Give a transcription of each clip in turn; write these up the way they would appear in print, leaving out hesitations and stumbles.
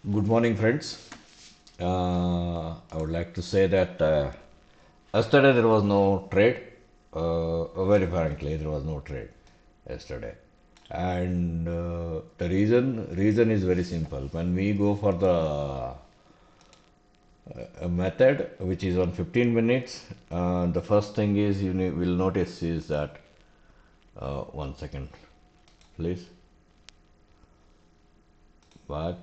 Good morning, friends. I would like to say that yesterday there was no trade. Very frankly, there was no trade yesterday, and the reason is very simple. When we go for the method, which is on 15 minutes, the first thing is will notice is that 1 second, please, back.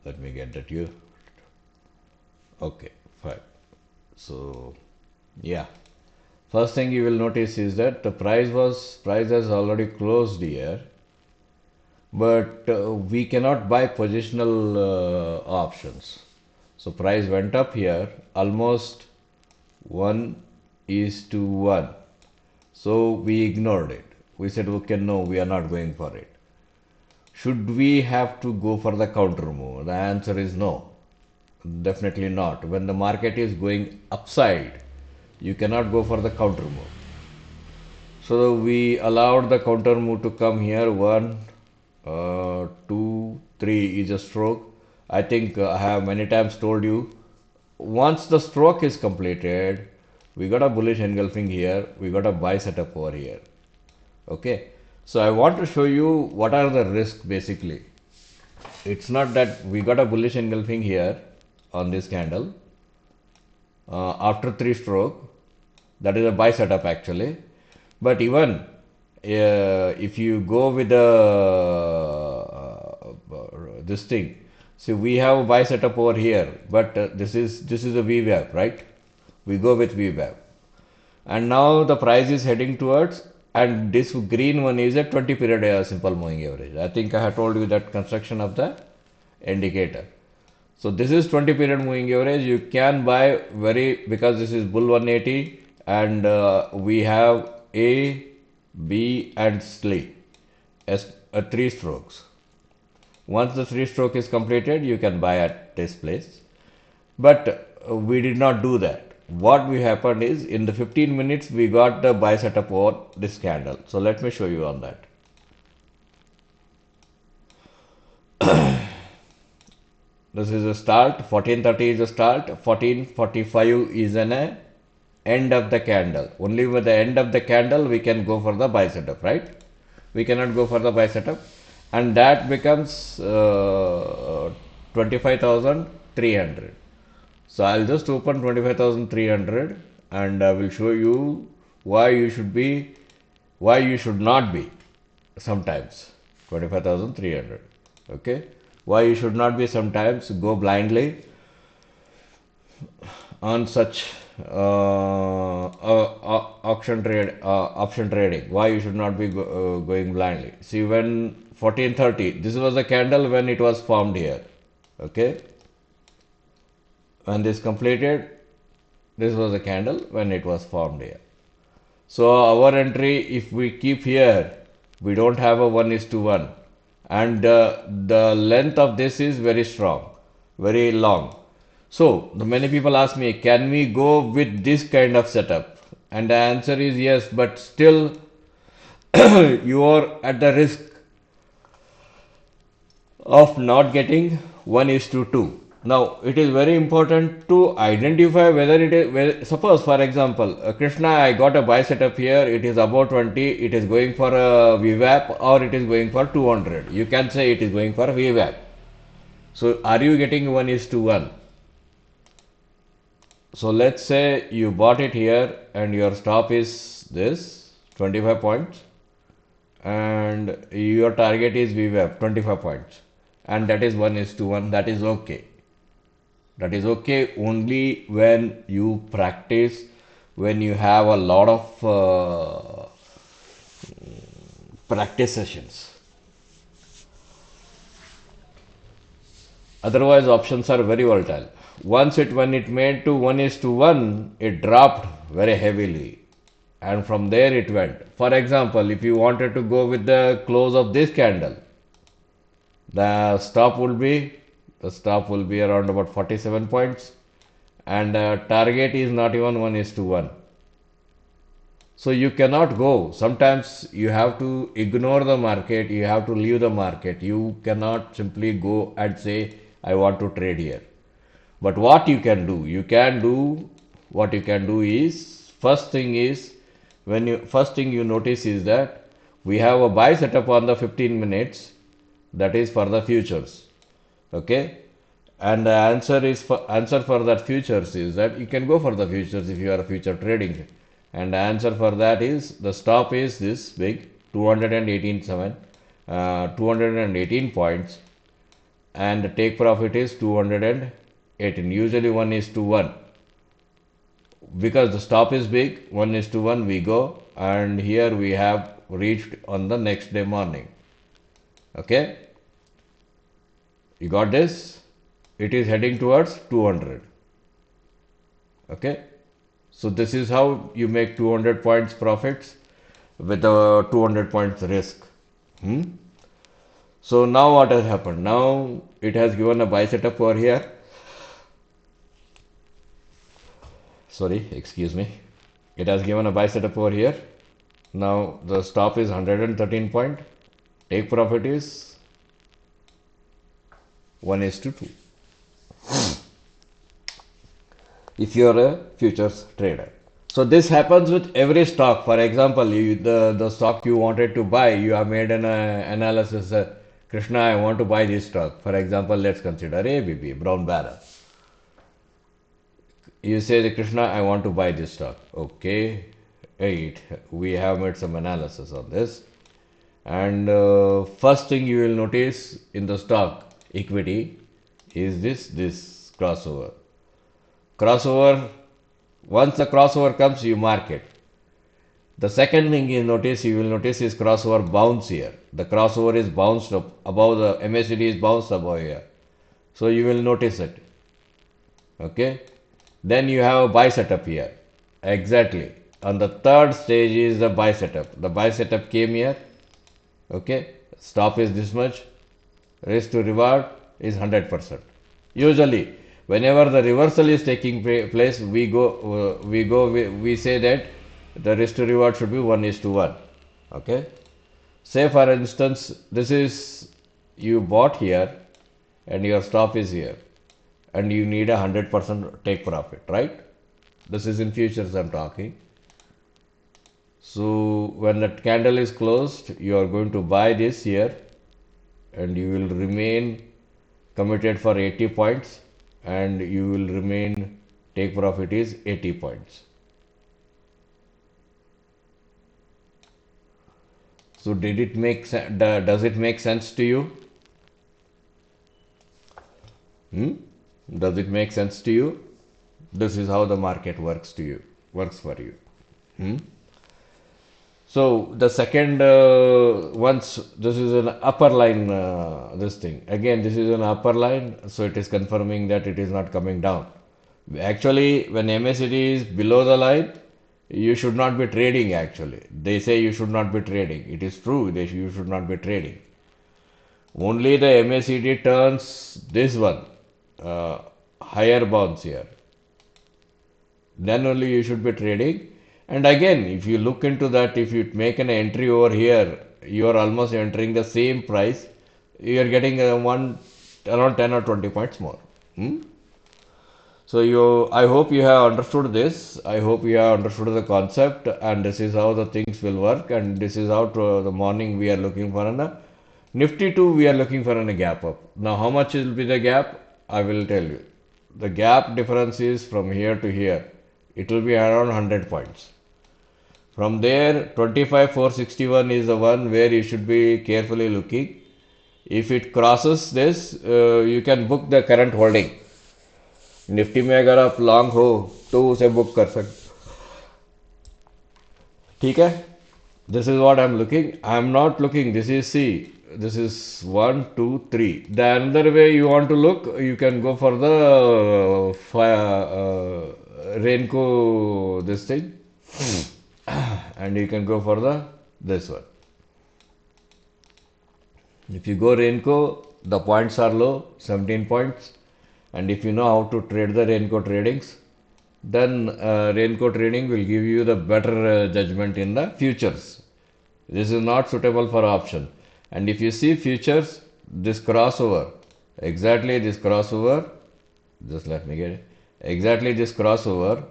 Let me get that you. Okay, fine. So yeah. First thing you will notice is that the price has already closed here, but we cannot buy positional options. So price went up here almost 1:1. So we ignored it. We said, okay, no, we are not going for it. Should we have to go for the counter move? The answer is no. Definitely not. When the market is going upside, you cannot go for the counter move. So we allowed the counter move to come here. One, two, three is a stroke. I think I have many times told you. Once the stroke is completed, we got a bullish engulfing here. We got a buy setup over here. Okay. So I want to show you what are the risks basically. It's not that we got a bullish engulfing here on this candle after three stroke. That is a buy setup actually. But even if you go with this thing, see we have a buy setup over here, but this is a VWAP, right? We go with VWAP, and now the price is heading towards, and this green one is a 20 period simple moving average. I think I have told you that construction of the indicator. So this is 20 period moving average. You can buy very because this is bull 180 and we have A, B and C as three strokes. Once the three stroke is completed, you can buy at this place. But we did not do that. What we happened is in the 15 minutes we got the buy setup over this candle. So let me show you on that. This is a start, 1430 is a start, 1445 is an end of the candle. Only with the end of the candle we can go for the buy setup, right? We cannot go for the buy setup, and that becomes 25,300. So I'll just open 25,300 and I will show you why you should be, why you should not be sometimes 25,300. Okay, why you should not be sometimes go blindly on such option trading. Why you should not be going blindly? See, when 1430, this was a candle when it was formed here. Okay, when this completed, this was a candle when it was formed here. So our entry, if we keep here, we don't have a 1:1, and the length of this is very strong, very long. So the many people ask me, can we go with this kind of setup? And the answer is yes, but still you are at the risk of not getting 1:2. Now, it is very important to identify whether it is, suppose for example, Krishna, I got a buy setup here, it is about 20, it is going for a VWAP or it is going for 200. You can say it is going for a VWAP. So, are you getting 1:1? So, let's say you bought it here and your stop is this 25 points and your target is VWAP 25 points, and that is 1:1. That is okay. That is okay only when you practice, when you have a lot of practice sessions. Otherwise, options are very volatile. When it made to 1:1, it dropped very heavily, and from there it went. For example, if you wanted to go with the close of this candle, the stop will be around about 47 points, and target is not even 1:1. So you cannot go. Sometimes you have to ignore the market, you have to leave the market. You cannot simply go and say, I want to trade here. But what what you can do is, first thing you notice is that we have a buy setup on the 15 minutes, that is for the futures. Okay? And the answer for that futures is that you can go for the futures if you are future trading. And the answer for that is the stop is this big 218 points, and the take profit is 218. Usually 1 is to 1. Because the stop is big, 1 is to 1 we go, and here we have reached on the next day morning. Okay? You got this? It is heading towards 200. Okay? So this is how you make 200 points profits with a 200 points risk. Hmm? So now what has happened? Now it has given a buy setup over here. Sorry, excuse me. It has given a buy setup over here. Now the stop is 113 point. Take profit is 1 is to 2. If you are a futures trader. So this happens with every stock. For example, the stock you wanted to buy, you have made an analysis. Krishna, I want to buy this stock. For example, let's consider ABB, Brown Barrel. You say, Krishna, I want to buy this stock. Okay, right. We have made some analysis on this. And first thing you will notice in the stock equity is this crossover. Crossover, once the crossover comes, you mark it. The second thing you will notice is crossover bounce here. The crossover is bounced up above, the MACD is bounced above here. So you will notice it. Okay. Then you have a buy setup here. Exactly. On the third stage is the buy setup. The buy setup came here. Okay. Stop is this much. Risk to reward is 100%. Usually, whenever the reversal is taking place, we say that the risk to reward should be 1 is to 1. Okay. Say for instance, this is you bought here and your stop is here, and you need 100% take profit, right? This is in futures I'm talking. So when the candle is closed, you are going to buy this here, and you will remain committed for 80 points, and you will remain take profit is 80 points. So does it make sense to you? Does it make sense to you? This is how the market works for you. So the second, once this is an upper line, this thing again, this is an upper line, so it is confirming that it is not coming down. Actually, when MACD is below the line, you should not be trading. Actually, they say you should not be trading. It is true, you should not be trading. Only the MACD turns this one higher bounce here, then only you should be trading. And again, if you look into that, if you make an entry over here, you are almost entering the same price. You are getting around 10 or 20 points more. So I hope you have understood this. I hope you have understood the concept, and this is how the things will work. And this is how the morning we are looking for an Nifty 2. We are looking for a gap up. Now, how much will be the gap? I will tell you. The gap difference is from here to here. It will be around 100 points. From there, 25,461 is the one where you should be carefully looking. If it crosses this, you can book the current holding. Nifty में अगर आप long हो तो उसे book कर सकते, ठीक है. This is what I am looking. I am not looking. This is C. This is 1, 2, 3. The another way you want to look, you can go for the Rainco this thing, and you can go for this one. If you go Rainco, the points are low, 17 points, and if you know how to trade the Rainco tradings, then raincoat trading will give you the better judgment in the futures. This is not suitable for option. And if you see futures, this crossover, exactly this crossover, just let me get it. Exactly this crossover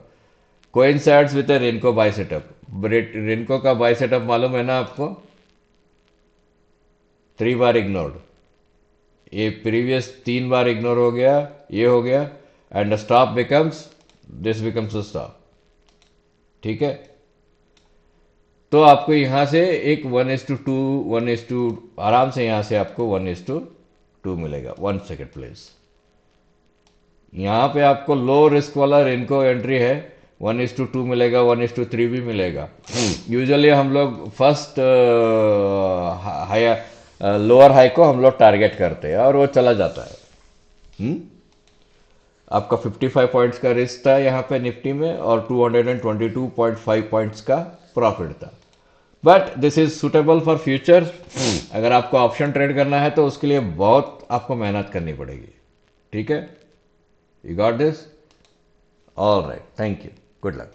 coincides with a Renko buy setup. Renko का buy setup मालूम है ना आपको? 3 बार ignored. ये previous 3 बार ignore हो गया, ये हो गया, and stop becomes this becomes stop. ठीक है. तो आपको यहां से एक 1:2 1:2 आराम से यहां से आपको 1:2 मिलेगा. 1 सेकेंड प्लीज. यहाँ पे आपको लो रिस्क वाला रेनको एंट्री है. 1:2 मिलेगा, 1:3 भी मिलेगा. यूजुअली हम लोग फर्स्ट हायर लोअर हाई को हम लोग टारगेट करते हैं और वो चला जाता है. आपका 55 पॉइंट्स का रिस्क था यहाँ पे निफ्टी में और 222.5 पॉइंट्स का प्रॉफिट था. But this is suitable for future. अगर आपको ऑप्शन ट्रेड करना है तो उसके लिए बहुत आपको मेहनत करनी पड़ेगी. ठीक है. You got this? All right. Thank you. Good luck.